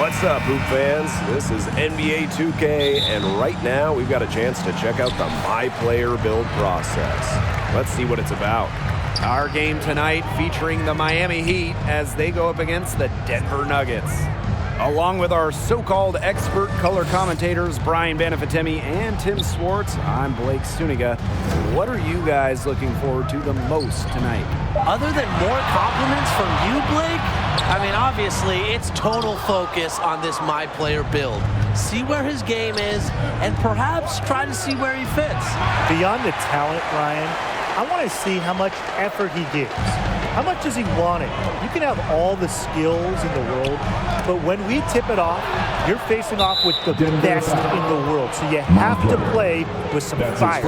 What's up, Hoop fans? This is NBA 2K, and right now we've got a chance to check out the My Player build process. Let's see what it's about. Our game tonight featuring the Miami Heat as they go up against the Denver Nuggets. Along with our so-called expert color commentators, Brian Banafitemi and Tim Swartz, I'm Blake Suniga. What are you guys looking forward to the most tonight? Other than more compliments from you, Blake, I mean, obviously, it's total focus on this My Player build. See where his game is, and perhaps try to see where he fits. Beyond the talent, Ryan, I want to see how much effort he gives. How much does he want it? You can have all the skills in the world, but when we tip it off, you're facing off with the best in the world. So you have to play with some fire.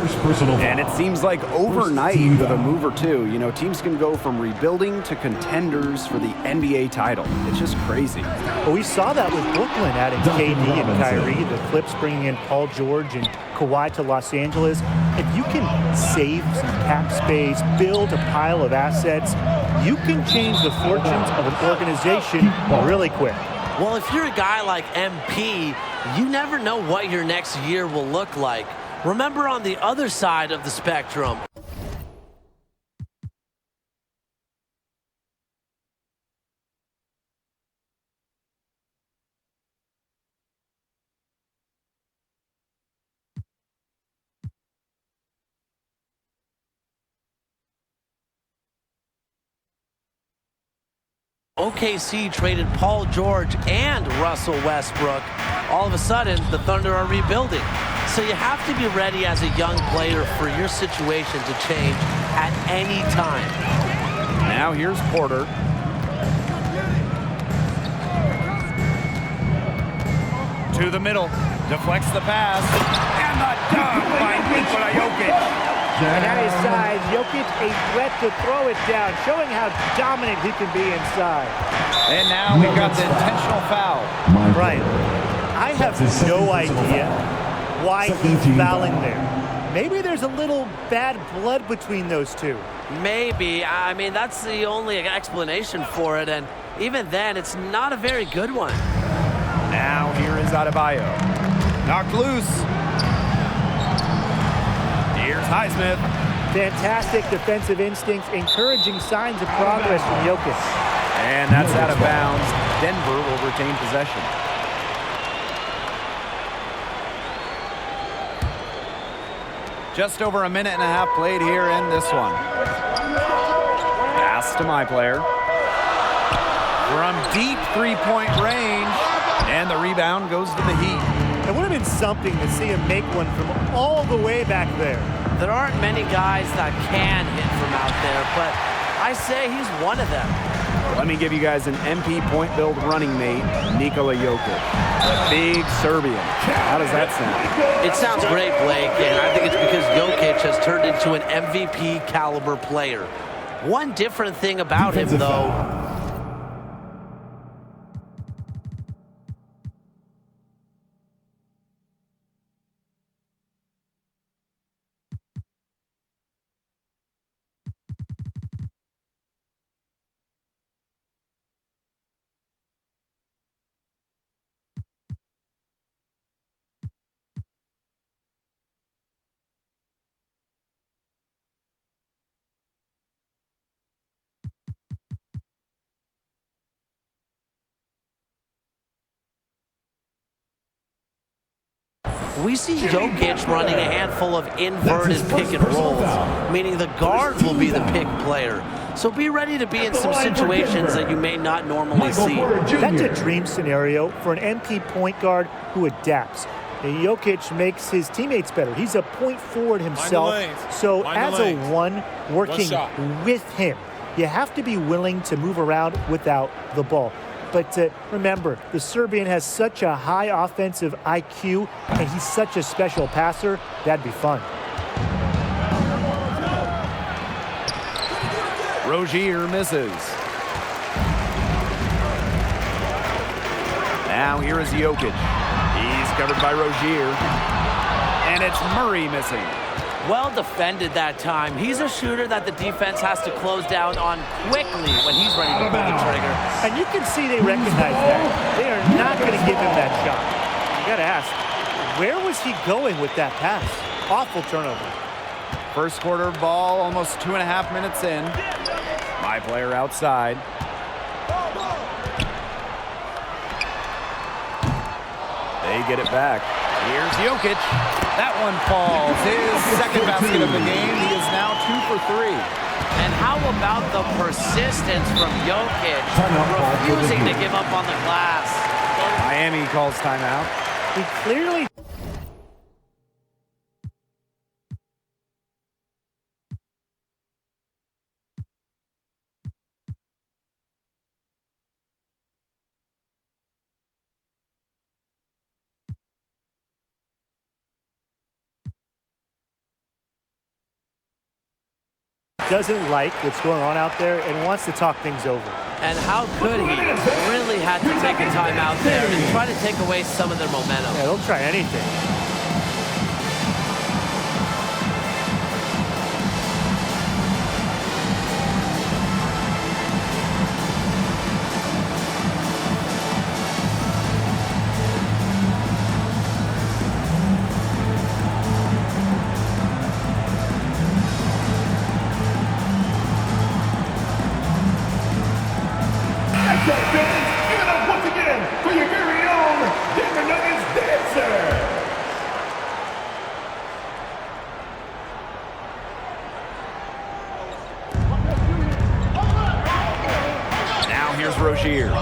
And it seems like overnight with a move or two, you know, teams can go from rebuilding to contenders for the NBA title. It's just crazy. Well, we saw that with Brooklyn adding KD and Kyrie, the Clips bringing in Paul George and Kawhi to Los Angeles. If you can save some cap space, build a pile of assets, you can change the fortunes of an organization really quick. Well, if you're a guy like MP, you never know what your next year will look like. Remember, on the other side of the spectrum, OKC traded Paul George and Russell Westbrook. All of a sudden, the Thunder are rebuilding. So you have to be ready as a young player for your situation to change at any time. Now here's Porter. To the middle, deflects the pass, and the dunk by Nikola Jokic. And at his size, Jokic a threat to throw it down, showing how dominant he can be inside. And now we've got the intentional foul. Brian, I have no idea why he's fouling there. Maybe there's a little bad blood between those two. Maybe. I mean, that's the only explanation for it, and even then, it's not a very good one. Now here is Adebayo. Knocked loose. Here's Highsmith. Fantastic defensive instincts, encouraging signs of progress from Jokic. And that's out of bounds. Denver will retain possession. Just over a minute and a half played here in this one. Pass to My Player. From deep three-point range. And the rebound goes to the Heat. It would have been something to see him make one from all the way back there. There aren't many guys that can hit from out there, but I say he's one of them. Let me give you guys an MP point build running mate, Nikola Jokic. Big Serbian. How does that sound? It sounds great, Blake, and I think it's because Jokic has turned into an MVP caliber player. One different thing about him, though, we see Jokic running a handful of inverted pick and rolls, meaning the guard will be the pick player. So be ready to be in some situations that you may not normally see. That's a dream scenario for an MP point guard who adapts. And Jokic makes his teammates better. He's a point forward himself. So as a one working with him, you have to be willing to move around without the ball. But remember, the Serbian has such a high offensive IQ, and he's such a special passer, that'd be fun. Rozier misses. Now here is Jokic. He's covered by Rozier. And it's Murray missing. Well defended that time. He's a shooter that the defense has to close down on quickly when he's ready to pull the trigger. And you can see they recognize that. They are not going to give him that shot. You got to ask, where was he going with that pass? Awful turnover. First quarter ball, almost 2.5 minutes in. My player outside. They get it back. Here's Jokic. That one falls. His second basket of the game. He is now 2 for 3. And how about the persistence from Jokic, refusing to give up on the glass? Miami calls timeout. He clearly... doesn't like what's going on out there and wants to talk things over. And how could he? Really had to take a time out there and try to take away some of their momentum. Yeah, they'll try anything. Give it up once again for your very own Denver Nuggets dancer. Now here's Rozier.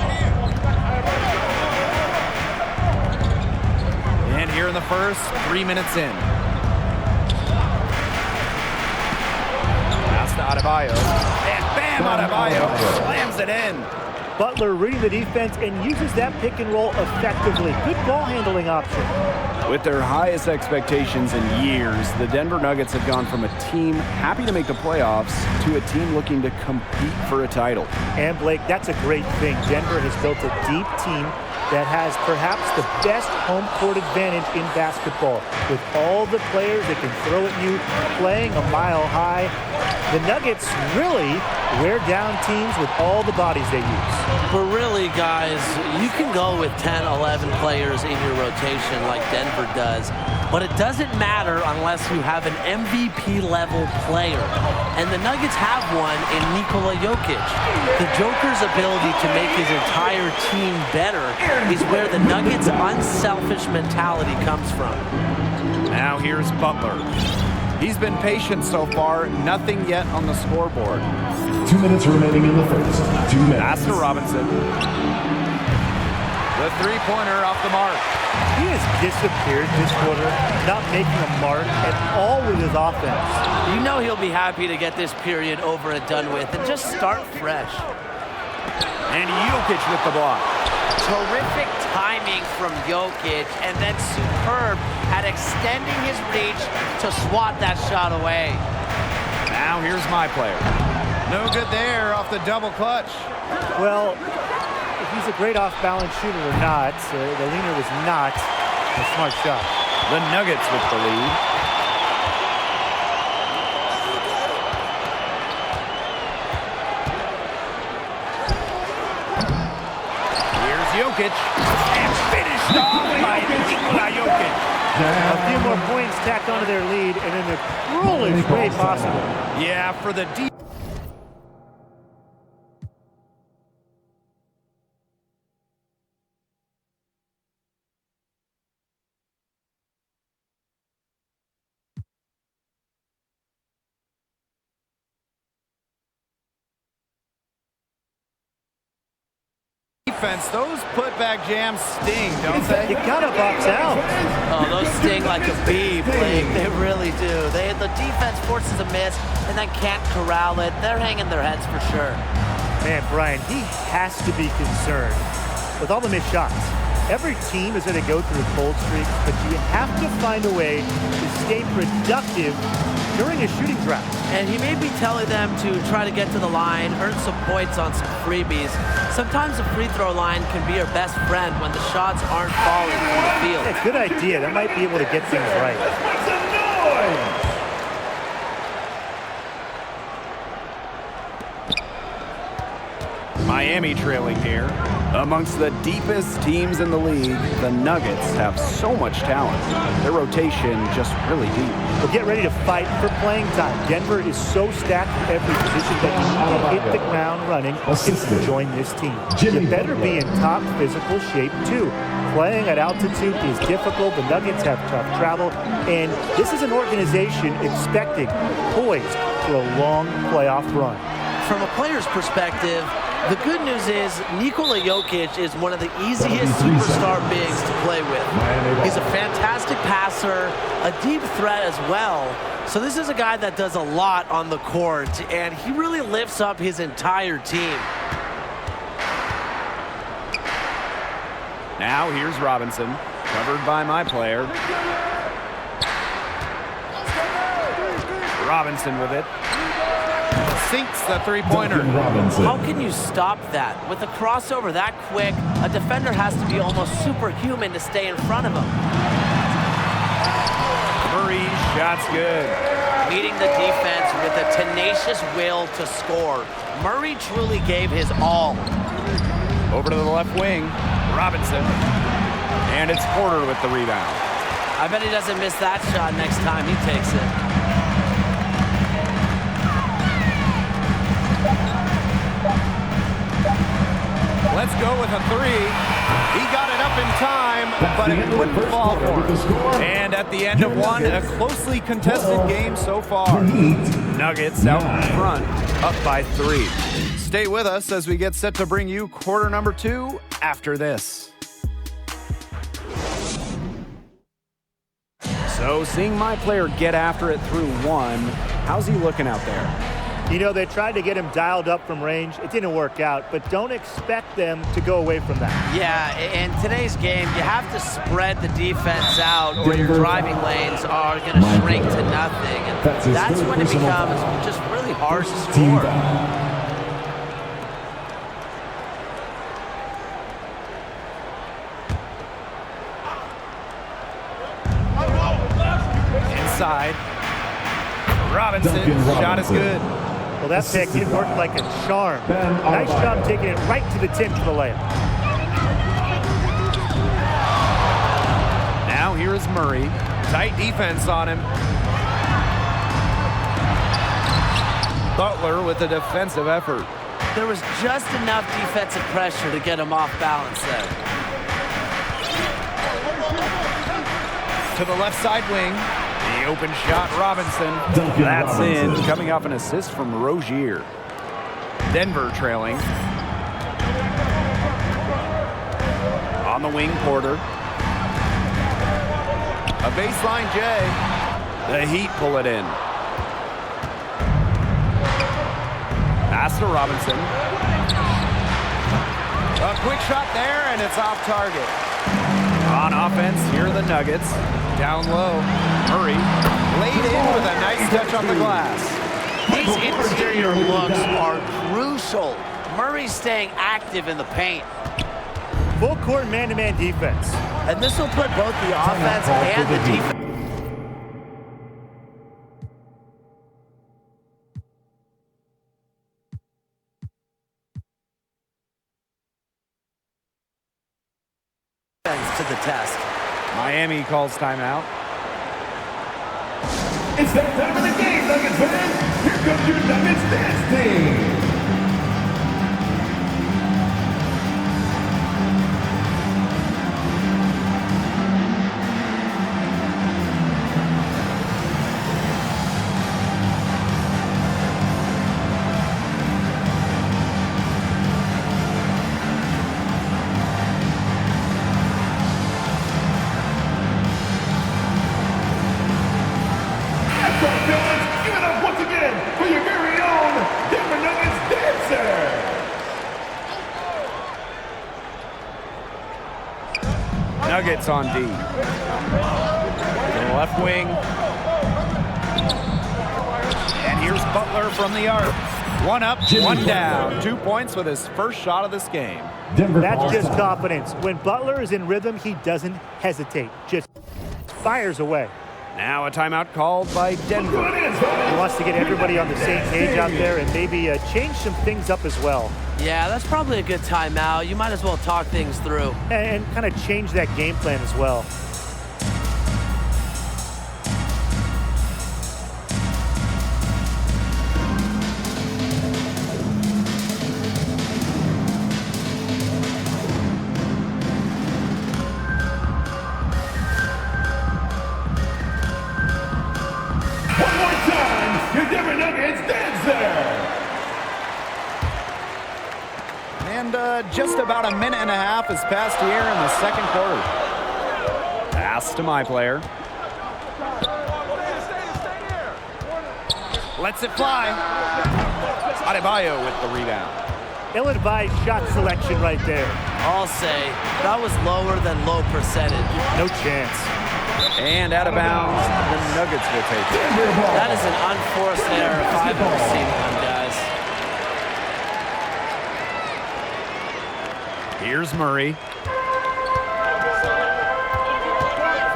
And here in the first, 3 minutes in. Pass to Adebayo. And bam, Adebayo slams it in. Butler reading the defense and uses that pick and roll effectively. Good ball handling option. With their highest expectations in years, the Denver Nuggets have gone from a team happy to make the playoffs to a team looking to compete for a title. And Blake, that's a great thing. Denver has built a deep team that has perhaps the best home court advantage in basketball. With all the players that can throw at you, playing a mile high, the Nuggets really wear down teams with all the bodies they use. But really, guys, you can go with 10, 11 players in your rotation like Denver does, but it doesn't matter unless you have an MVP-level player. And the Nuggets have one in Nikola Jokic. The Joker's ability to make his entire team better is where the Nuggets' unselfish mentality comes from. Now here's Butler. He's been patient so far, nothing yet on the scoreboard. 2 minutes remaining in the first. 2 minutes. Pass to Robinson. The three-pointer off the mark. He has disappeared this quarter, not making a mark at all with his offense. You know he'll be happy to get this period over and done with and just start fresh. And Jokic with the block. Terrific timing from Jokic, and then superb at extending his reach to swat that shot away. Now here's my player. No good there off the double clutch. Well, if he's a great off-balance shooter or not, the leaner was not a smart shot. The Nuggets with the lead. Here's Jokic. And finished off by Nikola Jokic. A few more points tacked onto their lead, and in the cruelest way possible. Yeah, for the deep. Defense, those putback jams sting, don't they? You gotta box out. Oh, those sting like a bee, Blake. They really do. The defense forces a miss and then can't corral it. They're hanging their heads for sure. Man, Brian, he has to be concerned with all the missed shots. Every team is going to go through cold streaks, but you have to find a way to stay productive during a shooting drought. And he may be telling them to try to get to the line, earn some points on some freebies. Sometimes the free throw line can be your best friend when the shots aren't falling from the field. Yeah, good idea. That might be able to get things right. Miami trailing here. Amongst the deepest teams in the league, the Nuggets have so much talent. Their rotation just really deep. Well, get ready to fight for playing time. Denver is so stacked at every position that you need to hit the ground running to join this team. You better be in top physical shape, too. Playing at altitude is difficult. The Nuggets have tough travel, and this is an organization expecting, poised for a long playoff run. From a player's perspective, the good news is Nikola Jokic is one of the easiest superstar bigs to play with. He's a fantastic passer, a deep threat as well. So this is a guy that does a lot on the court, and he really lifts up his entire team. Now here's Robinson, covered by my player. Robinson with it. Sinks the three-pointer. How can you stop that? With a crossover that quick, a defender has to be almost superhuman to stay in front of him. Murray's shot's good. Meeting the defense with a tenacious will to score. Murray truly gave his all. Over to the left wing, Robinson. And it's Porter with the rebound. I bet he doesn't miss that shot next time he takes it. Let's go with a three. He got it up in time, but it wouldn't fall for him. And at the end of one, a closely contested game so far. Nuggets out in front, up by 3. Stay with us as we get set to bring you quarter number 2 after this. So seeing my player get after it through 1, how's he looking out there? You know, they tried to get him dialed up from range. It didn't work out, but don't expect them to go away from that. Yeah, in today's game, you have to spread the defense out or your driving lanes are going to shrink to nothing. And that's when it becomes just really hard to score. Inside. Robinson's shot is good. Well, that pick, it worked like a charm. Nice job taking it right to the tip for the layup. Now here is Murray. Tight defense on him. Butler with a defensive effort. There was just enough defensive pressure to get him off balance there. To the left side wing. The open shot, Robinson. That's in, coming off an assist from Rozier. Denver trailing. On the wing, Porter. A baseline J. The Heat pull it in. Pass to Robinson. A quick shot there, and it's off target. On offense, here are the Nuggets. Down low, Murray laid in with a nice touch on the glass. These interior looks are crucial. Murray's staying active in the paint. Full court man-to-man defense. And this will put both the offense and the defense. To the test. Miami calls timeout. It's that time of the game, Nuggets fans. Here comes your Nuggets dance team. Give it up once again for your very own Denver Nuggets dancer. Nuggets on D. To the left wing. And here's Butler from the arc. 1 up, 1 down. 2 points with his first shot of this game. That's just confidence. When Butler is in rhythm, he doesn't hesitate. Just fires away. Now a timeout called by Denver. He wants to get everybody on the same page out there and maybe change some things up as well. Yeah, that's probably a good timeout. You might as well talk things through. And kind of change that game plan as well. One more time, your Denver Nuggets dance there. And just about a minute and a half has passed here in the second quarter. Pass to my player. Lets it fly. Adebayo with the rebound. Ill-advised shot selection right there. I'll say that was lower than low percentage. No chance. And out of bounds, the Nuggets will take it. That is an unforced error if I've ever seen one, guys. Here's Murray.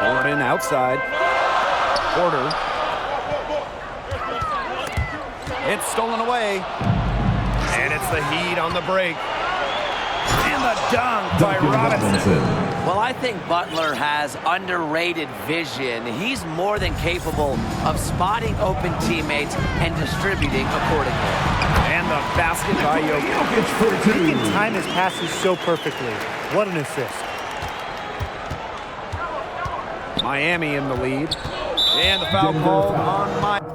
Forward in outside. Porter. It's stolen away. And it's the Heat on the break. And the dunk by Robinson. Well, I think Butler has underrated vision. He's more than capable of spotting open teammates and distributing accordingly. And the basket by Jokic. He can time his passes so perfectly. What an assist. Miami in the lead. And the foul called on Miami.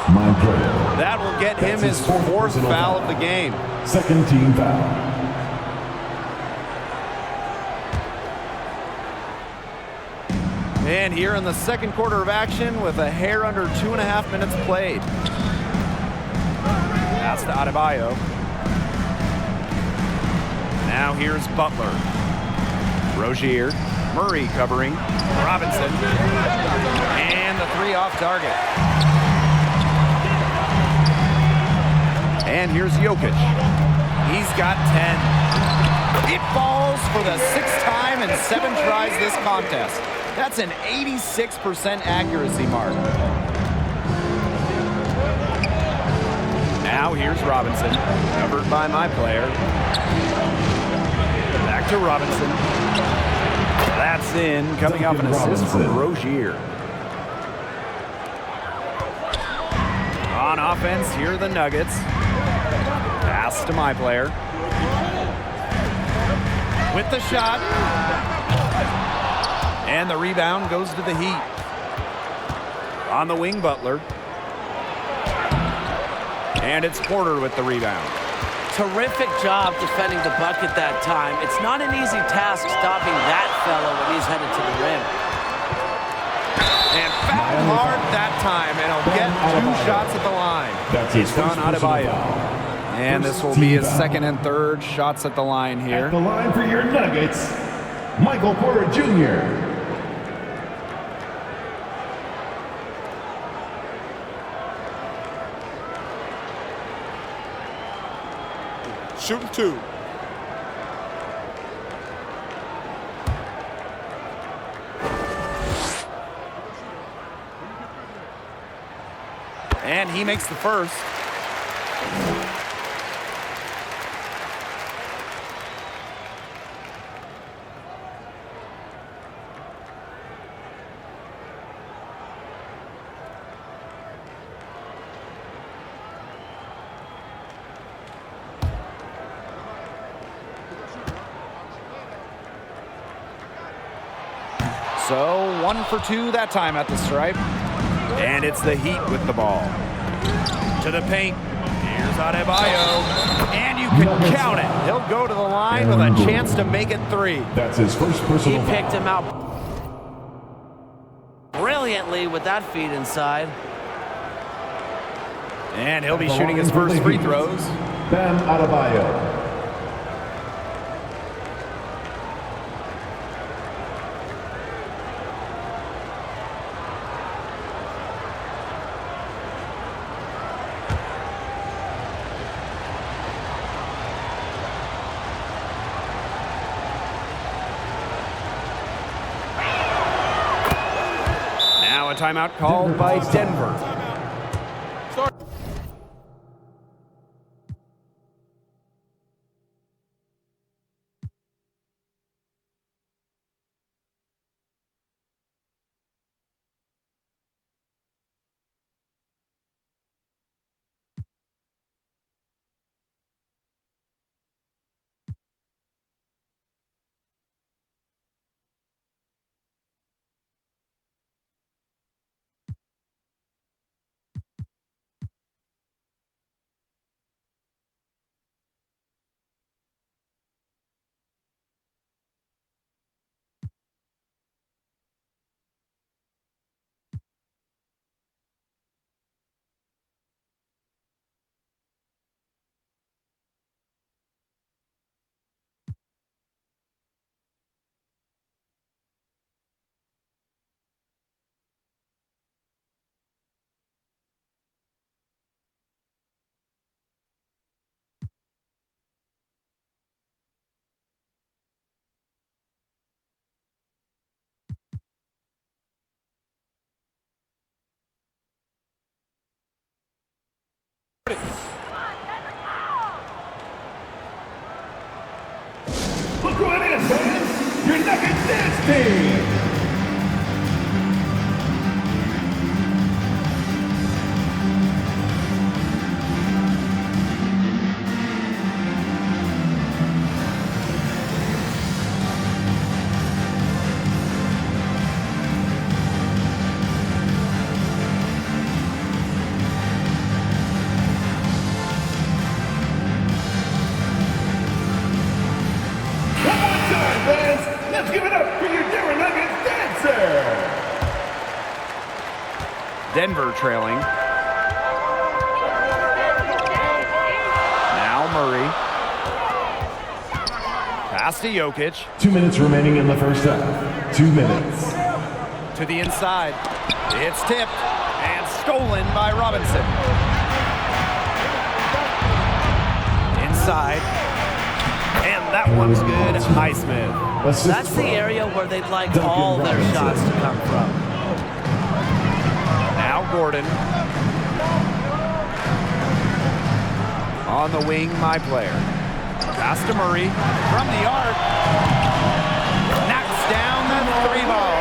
My player. That will get him his fourth foul of the game. Second team foul. And here in the second quarter of action with a hair under 2.5 minutes played. Pass to Adebayo. Now here's Butler. Rozier. Murray covering. Robinson. And the three off target. And here's Jokic. He's got 10. It falls for the 6th time in 7 tries this contest. That's an 86% accuracy mark. Now here's Robinson, covered by my player. Back to Robinson. That's in, coming off an assist from Rozier. On offense, here are the Nuggets. Pass to my player. With the shot. And the rebound goes to the Heat. On the wing, Butler. And it's Porter with the rebound. Terrific job defending the bucket that time. It's not an easy task stopping that fellow when he's headed to the rim. And fouled hard that time, and he'll get 2 shots at the line. He's gone Adebayo. And this will be his second and third shots at the line here. At the line for your Nuggets, Michael Porter Jr. Shooting 2. And he makes the first. So 1 for 2 that time at the stripe. And it's the Heat with the ball. To the paint. Here's Adebayo. And you can count it. He'll go to the line with a chance to make it 3. That's his first personal He foul. picked him out brilliantly with that feed inside. And he'll be shooting his first free throws. Bam Adebayo. a timeout called by Denver. Look who it is, fans! Your Nuggets dance team! Let's give it up for your Denver Nuggets dancer! Denver trailing. Now Murray. Pass to Jokic. 2 minutes remaining in the first half. 2 minutes. To the inside. It's tipped and stolen by Robinson. Inside. And that one's good. Highsmith. That's the area where they'd like all their shots to come from. Now Gordon. On the wing, my player. Pass to Murray. From the arc. Knocks down the 3-ball.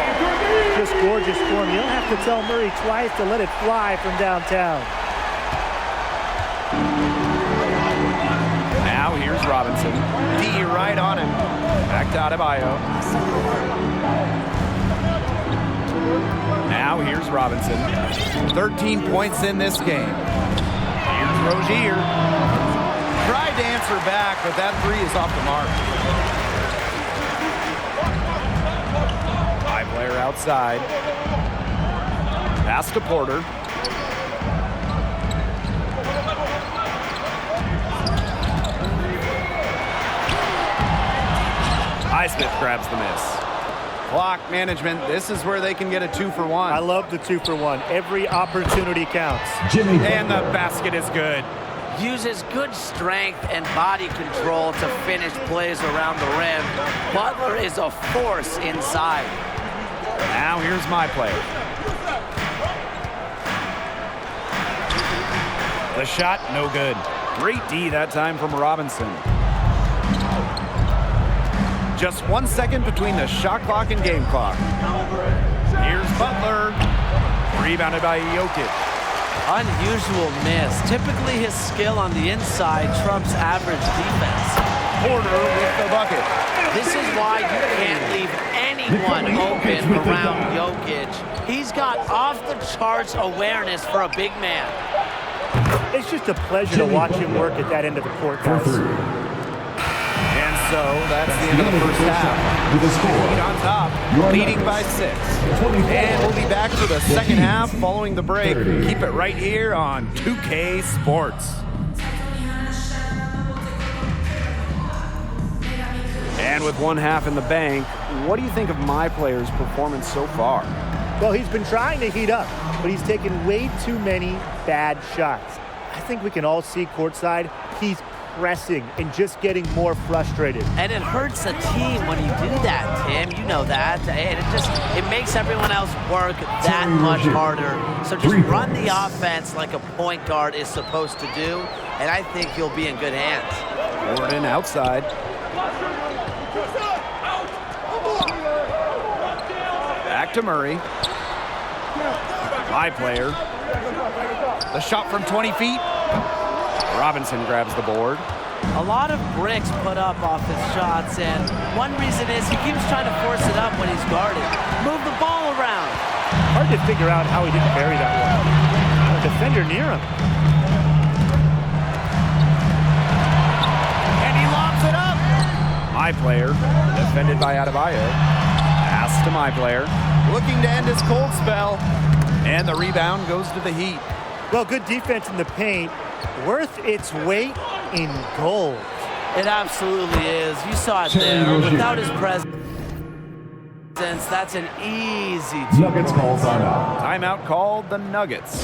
Just gorgeous form. You don't have to tell Murray twice to let it fly from downtown. Now here's Robinson. D right on him. Back to Adebayo. Now here's Robinson. 13 points in this game. Here's Rozier. Tried to answer back, but that three is off the mark. High player outside. Pass to Porter. Highsmith grabs the miss. Clock management. This is where they can get a 2-for-1. I love the 2-for-1. Every opportunity counts. And the basket is good. Uses good strength and body control to finish plays around the rim. Butler is a force inside. Now here's my player. The shot, no good. Great D that time from Robinson. Just 1 second between the shot clock and game clock. Here's Butler. Rebounded by Jokic. Unusual miss. Typically his skill on the inside trumps average defense. Porter with the bucket. This is why you can't leave anyone open around Jokic. He's got off-the-charts awareness for a big man. It's just a pleasure to watch him work at that end of the court, guys. And so that's the end of the first half. With a score. Heat on top, leading by 6. And we'll be back for the second half following the break. Keep it right here on 2K Sports. And with one half in the bank, what do you think of my player's performance so far? Well, he's been trying to heat up, but he's taken way too many bad shots. I think we can all see courtside he's pressing and just getting more frustrated. And it hurts a team when you do that, Tim. You know that. And it makes everyone else work that much harder. So just run the offense like a point guard is supposed to do, and I think you'll be in good hands. Gordon outside. Back to Murray. My player. The shot from 20 feet. Robinson grabs the board. A lot of bricks put up off his shots, and one reason is he keeps trying to force it up when he's guarded. Move the ball around. Hard to figure out how he didn't bury that one. A defender near him. And he lobs it up. My player, defended by Adebayo. Pass to my player. Looking to end his cold spell. And the rebound goes to the Heat. Well, good defense in the paint. Worth its weight in gold. It absolutely is. You saw it there. Without his presence, that's an easy Nuggets call timeout. Timeout called the Nuggets.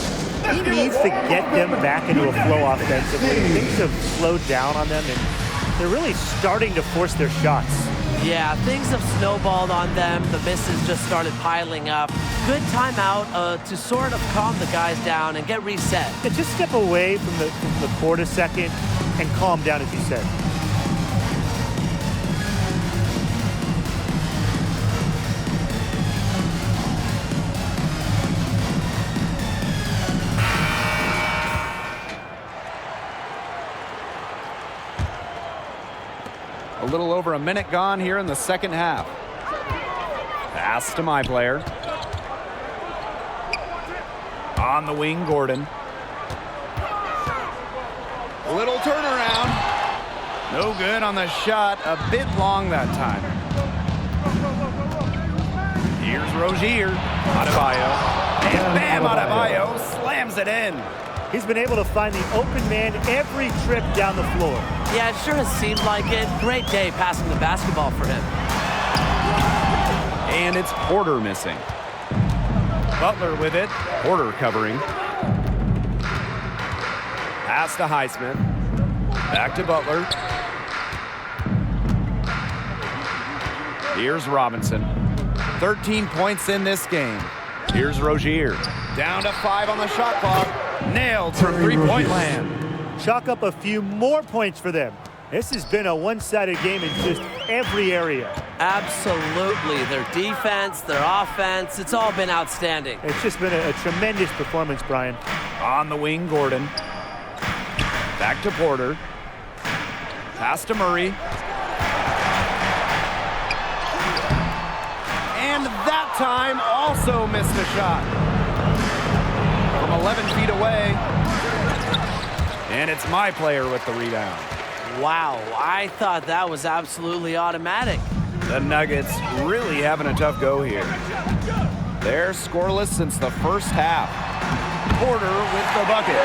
He needs to get them back into a flow offensively. Things have slowed down on them, and they're really starting to force their shots. Yeah, things have snowballed on them. The misses just started piling up. Good timeout to sort of calm the guys down and get reset. And just step away from the court a second and calm down, as you said. A little over a minute gone here in the second half. Pass to my player. On the wing, Gordon. Little turnaround. No good on the shot. A bit long that time. Here's Rozier. Adebayo. And bam, Adebayo slams it in. He's been able to find the open man every trip down the floor. Yeah, it sure has seemed like it. Great day passing the basketball for him. And it's Porter missing. Butler with it. Porter covering. Pass to Highsmith. Back to Butler. Here's Robinson. 13 points in this game. Here's Rozier. Down to 5 on the shot clock. Nailed from three-point land. Chalk up a few more points for them. This has been a one-sided game in just every area. Absolutely. Their defense, their offense, it's all been outstanding. It's just been a tremendous performance, Brian. On the wing, Gordon. Back to Porter. Pass to Murray. And that time also missed a shot. From 11 feet away. And it's my player with the rebound. Wow, I thought that was absolutely automatic. The Nuggets really having a tough go here. They're scoreless since the first half. Porter with the bucket.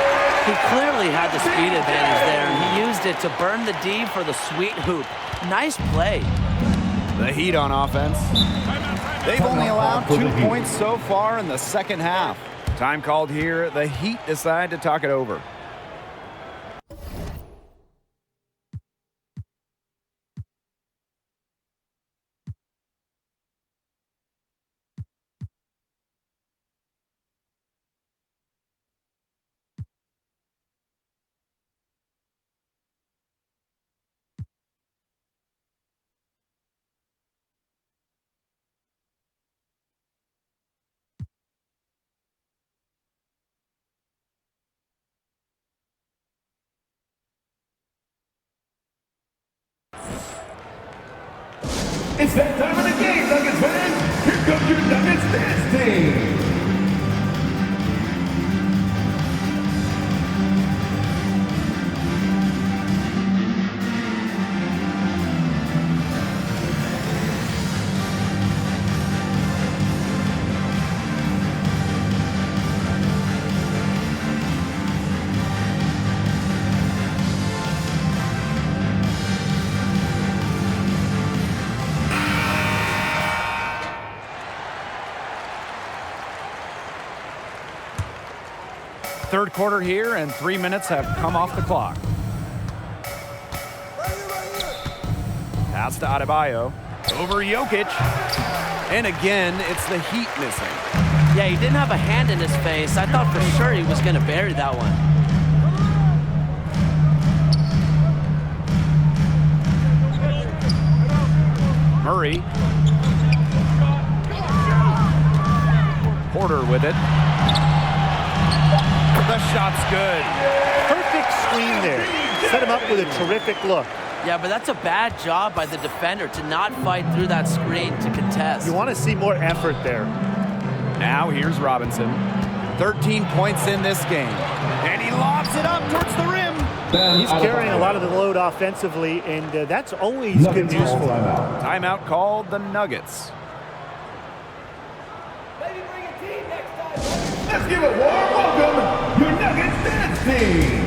He clearly had the speed advantage there, and he used it to burn the D for the sweet hoop. Nice play. The Heat on offense. They've only allowed 2 points so far in the second half. Time called here. The Heat decide to talk it over. It's that time of the game, Nuggets fans. Here comes your Nuggets dance team. Third quarter here, and 3 minutes have come off the clock. Pass to Adebayo. Over Jokic. And again, it's the Heat missing. Yeah, he didn't have a hand in his face. I thought for sure he was going to bury that one. Murray. Porter with it. The shot's good. Perfect screen there. Set him up with a terrific look. Yeah, but that's a bad job by the defender to not fight through that screen to contest. You want to see more effort there. Now here's Robinson. 13 points in this game. And he lobs it up towards the rim. He's carrying a lot of the load offensively, and that's always good news for him. Timeout called the Nuggets. Let's give a warm welcome, your Nuggets dance team.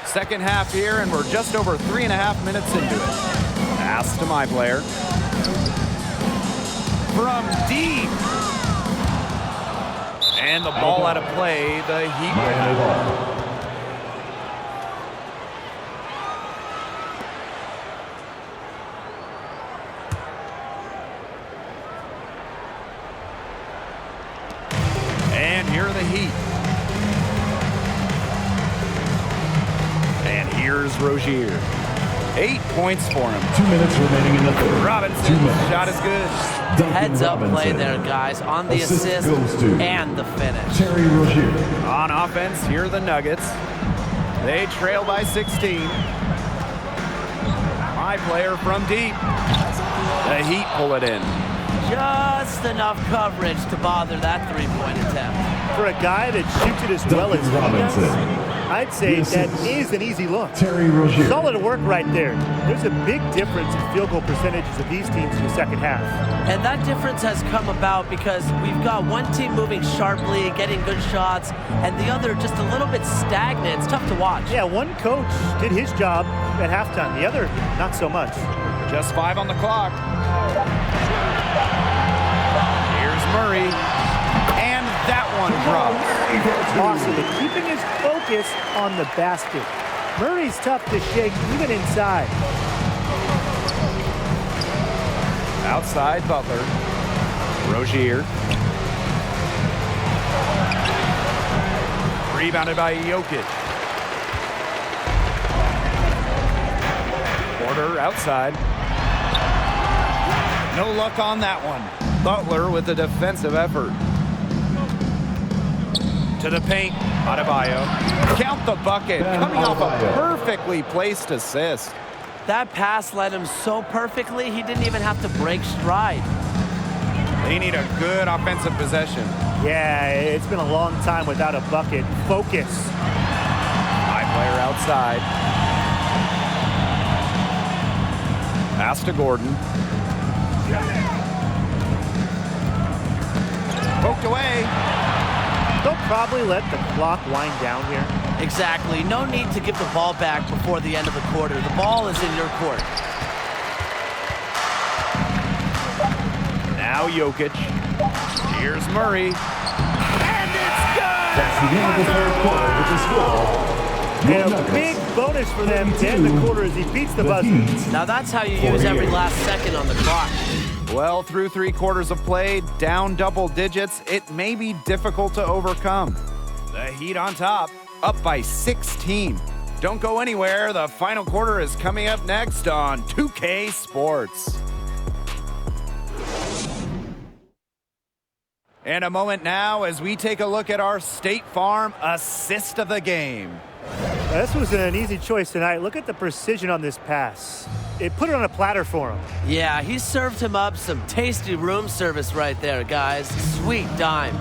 Second half here, and we're just over 3.5 minutes into it. Pass to my player. From deep. And the ball out of play. The Heat will have it. And here are the Heat. And here's Rozier. 8 points for him. 2 minutes remaining in the third. Robinson's shot is good. Heads up play there, guys, on the assist and the finish. Terry Rozier. On offense, here are the Nuggets. They trail by 16. My player from deep. The Heat pull it in. Just enough coverage to bother that three-point attempt. For a guy that shoots it as well as he does, I'd say that is an easy look. Terry Rozier. Solid work right there. There's a big difference in field goal percentages of these teams in the second half. And that difference has come about because we've got one team moving sharply, getting good shots, and the other just a little bit stagnant. It's tough to watch. Yeah, one coach did his job at halftime. The other, not so much. Just 5 on the clock. Here's Murray. And that one drops. Awesome, but keeping his focus on the basket. Murray's tough to shake, even inside. Outside Butler. Rozier. Rebounded by Jokic. Porter outside. No luck on that one. Butler with a defensive effort. To the paint, Adebayo. Count the bucket, coming off a perfectly placed assist. That pass led him so perfectly, he didn't even have to break stride. They need a good offensive possession. Yeah, it's been a long time without a bucket. Focus. My player outside. Pass to Gordon. Poked away. They'll probably let the clock wind down here. Exactly. No need to give the ball back before the end of the quarter. The ball is in your court. Now Jokic. Here's Murray. And it's good! That's the end of the third quarter with the score. And a big bonus for them to end the quarter as he beats the buzzer. Now that's how you use every last second on the clock. Well, through 3 quarters of play, down double digits, it may be difficult to overcome. The Heat on top, up by 16. Don't go anywhere. The final quarter is coming up next on 2K Sports. And a moment now as we take a look at our State Farm assist of the game. This was an easy choice tonight. Look at the precision on this pass. It put it on a platter for him. Yeah, he served him up some tasty room service right there, guys. Sweet dime.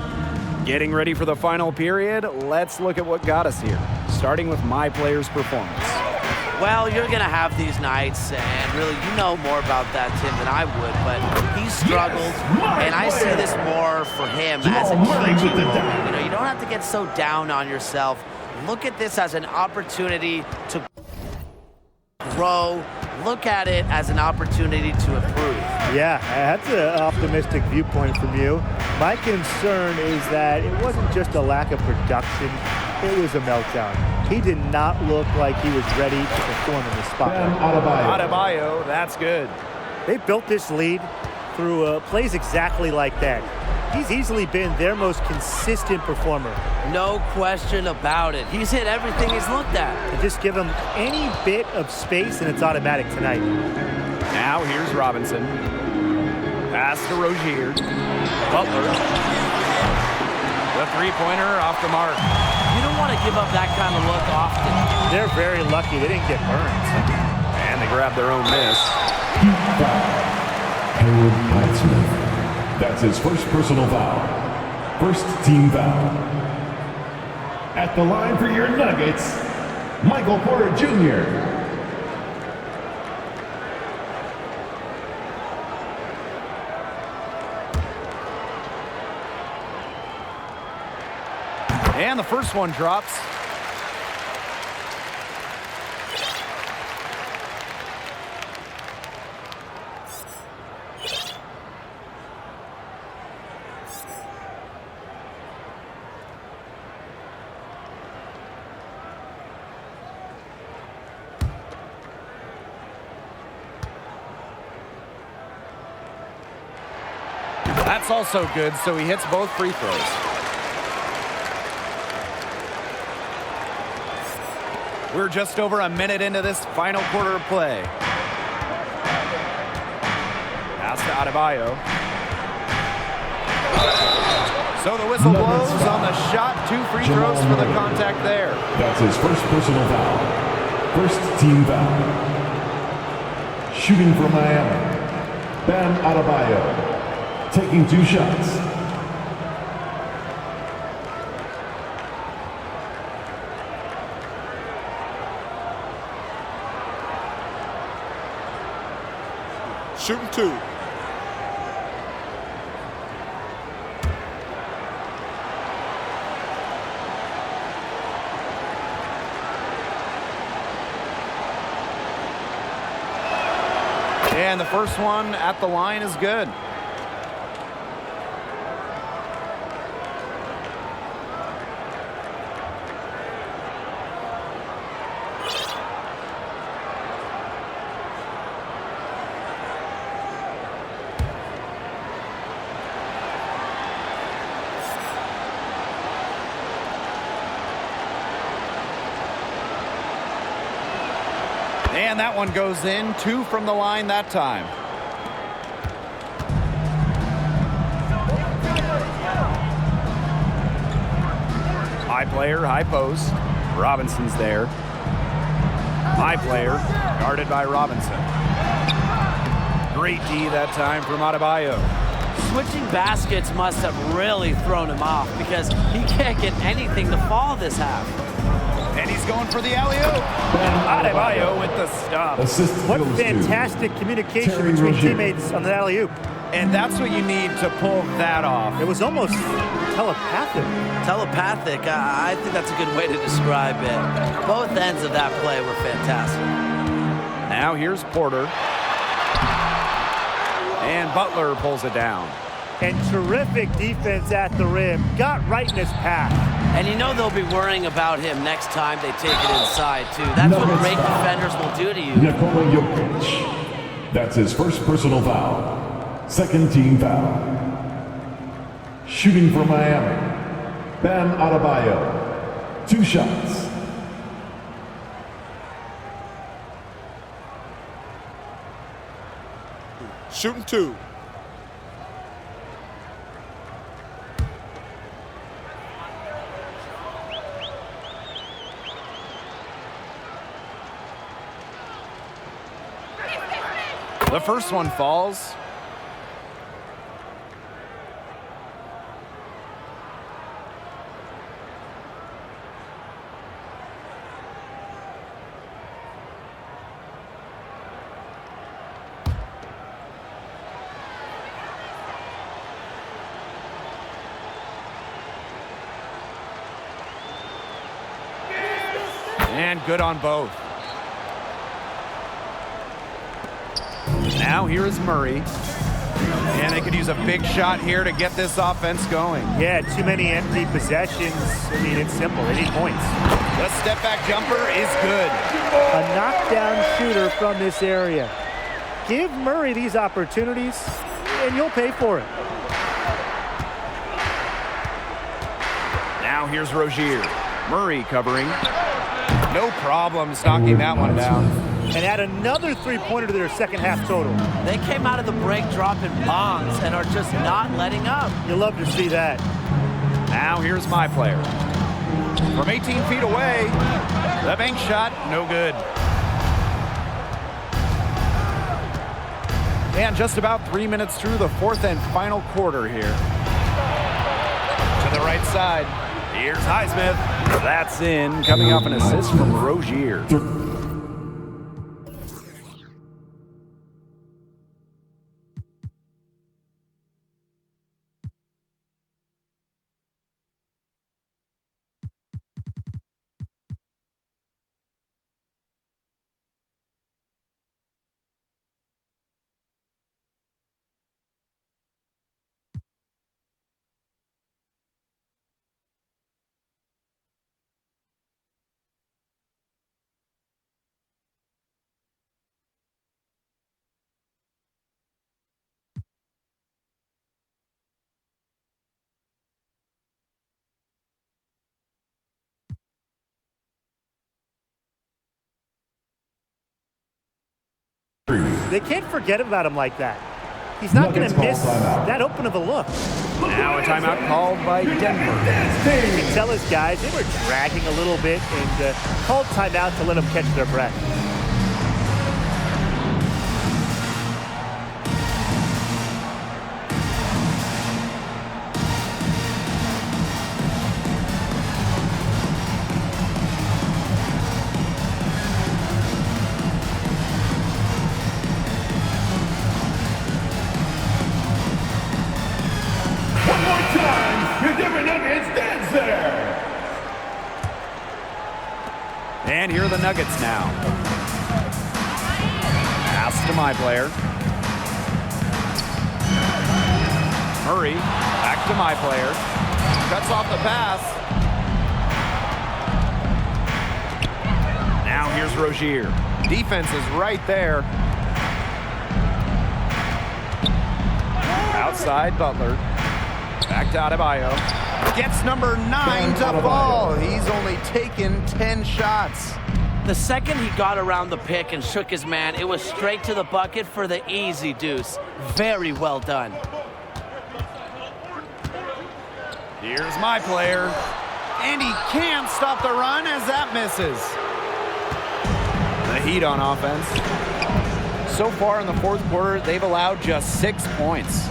Getting ready for the final period, let's look at what got us here, starting with my player's performance. Well, you're going to have these nights, and really, you know more about that, Tim, than I would, but he struggled, and I see this more for him as a teaching moment. You know, you don't have to get so down on yourself. Look at this as an opportunity to grow. Look at it as an opportunity to improve. Yeah, that's an optimistic viewpoint from you. My concern is that it wasn't just a lack of production, it was a meltdown. He did not look like he was ready to perform in the spotlight. Adebayo, that's good. They built this lead through plays exactly like that. He's easily been their most consistent performer. No question about it. He's hit everything he's looked at. And just give him any bit of space and it's automatic tonight. Now here's Robinson. Pass to Rozier. Butler. The three-pointer off the mark. You don't want to give up that kind of look often. They're very lucky they didn't get burned. And they grab their own miss. Harold Smith. That's his first personal foul. First team foul. At the line for your Nuggets, Michael Porter Jr. And the first one drops. That's also good, so he hits both free throws. We're just over a minute into this final quarter of play. Pass to Adebayo. So the whistle blows on the shot. 2 free throws for the contact there. That's his first personal foul. First team foul. Shooting for Miami, Bam Adebayo. Taking 2 shots. Shooting 2. And the first one at the line is good. And that one goes in. 2 from the line that time. High player, high post. Robinson's there. High player, guarded by Robinson. Great D that time from Adebayo. Switching baskets must have really thrown him off because he can't get anything to fall this half. And he's going for the alley-oop. Adebayo with the stop. What fantastic communication between teammates on the alley-oop. And that's what you need to pull that off. It was almost telepathic. Telepathic, I think that's a good way to describe it. Both ends of that play were fantastic. Now here's Porter. And Butler pulls it down. And terrific defense at the rim. Got right in his path. And you know they'll be worrying about him next time they take it inside, too. That's what great defenders will do to you. Nikola Jokic. That's his first personal foul. Second team foul. Shooting for Miami, Bam Adebayo. 2 shots. Shooting 2. The first one falls. And good on both. Now here is Murray. And they could use a big shot here to get this offense going. Yeah, too many empty possessions. I mean, it's simple. They need points. The step back jumper is good. A knockdown shooter from this area. Give Murray these opportunities, and you'll pay for it. Now here's Rozier. Murray covering. No problems knocking that one down. And add another three-pointer to their second half total. They came out of the break dropping bombs and are just not letting up. You love to see that. Now here's my player. From 18 feet away, the bank shot, no good. And just about 3 minutes through the fourth and final quarter here. To the right side, here's Highsmith. That's in, coming off an assist from Rozier. They can't forget about him like that. He's not going to miss that open of a look. Now a timeout called by Denver. You can tell his guys, they were dragging a little bit and called timeout to let them catch their breath. And here are the Nuggets now. Pass to my player. Murray, back to my player. Cuts off the pass. Now here's Rozier. Defense is right there. Outside Butler. Back to Adebayo. Gets number 9 to fall. He's only taken 10 shots. The second he got around the pick and shook his man, it was straight to the bucket for the easy deuce. Very well done. Here's my player. And he can't stop the run as that misses. The Heat on offense. So far in the fourth quarter, they've allowed just 6 points.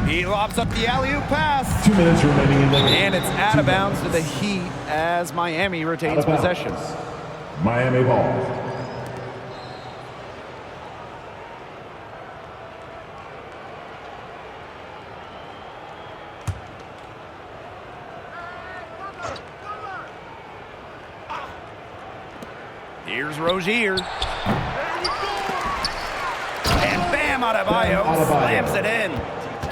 He lobs up the alley-oop pass. 2 minutes remaining in the game. And it's out of bounds to the Heat as Miami retains possession. Miami ball. Here's Rozier. And bam, Adebayo slams it in.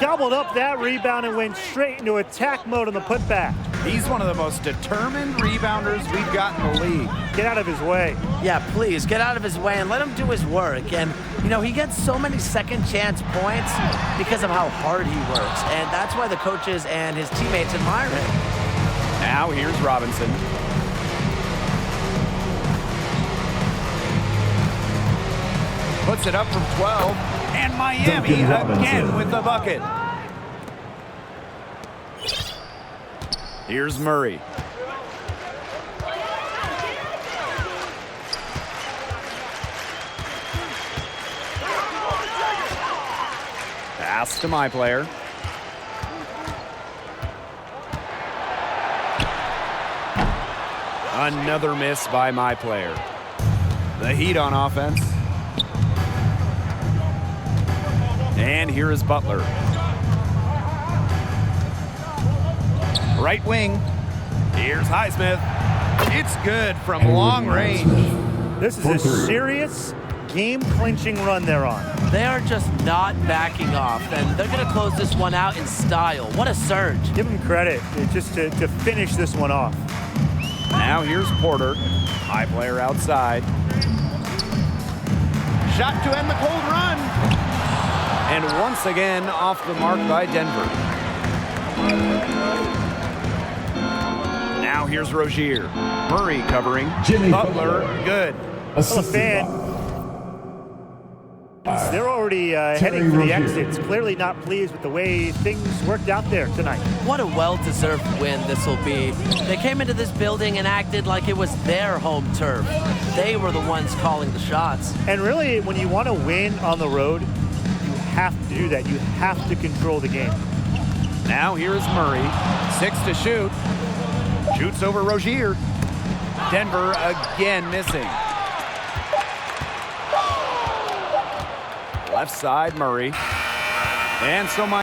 Gobbled up that rebound and went straight into attack mode on the putback. He's one of the most determined rebounders we've got in the league. Get out of his way. Yeah, please, get out of his way and let him do his work. And, you know, he gets so many second chance points because of how hard he works. And that's why the coaches and his teammates admire him. Now here's Robinson. Puts it up from 12. And Miami again with the bucket. Here's Murray. Pass to my player. Another miss by my player. The Heat on offense. And here is Butler. Right wing. Here's Highsmith. It's good from long range. This is a serious game-clinching run they're on. They are just not backing off, and they're going to close this one out in style. What a surge. Give them credit just to finish this one off. Now here's Porter. High player outside. Shot to end the cold run. And once again off the mark by Denver. Now here's Rozier. Murray covering. Jimmy Butler, good. Well, a fan. They're already heading for the exits. Clearly not pleased with the way things worked out there tonight. What a well-deserved win this will be. They came into this building and acted like it was their home turf. They were the ones calling the shots. And really, when you want to win on the road, you have to do that. You have to control the game. Now here's Murray. 6 to shoot. Shoots over Rozier. Denver again missing. Left side, Murray. And so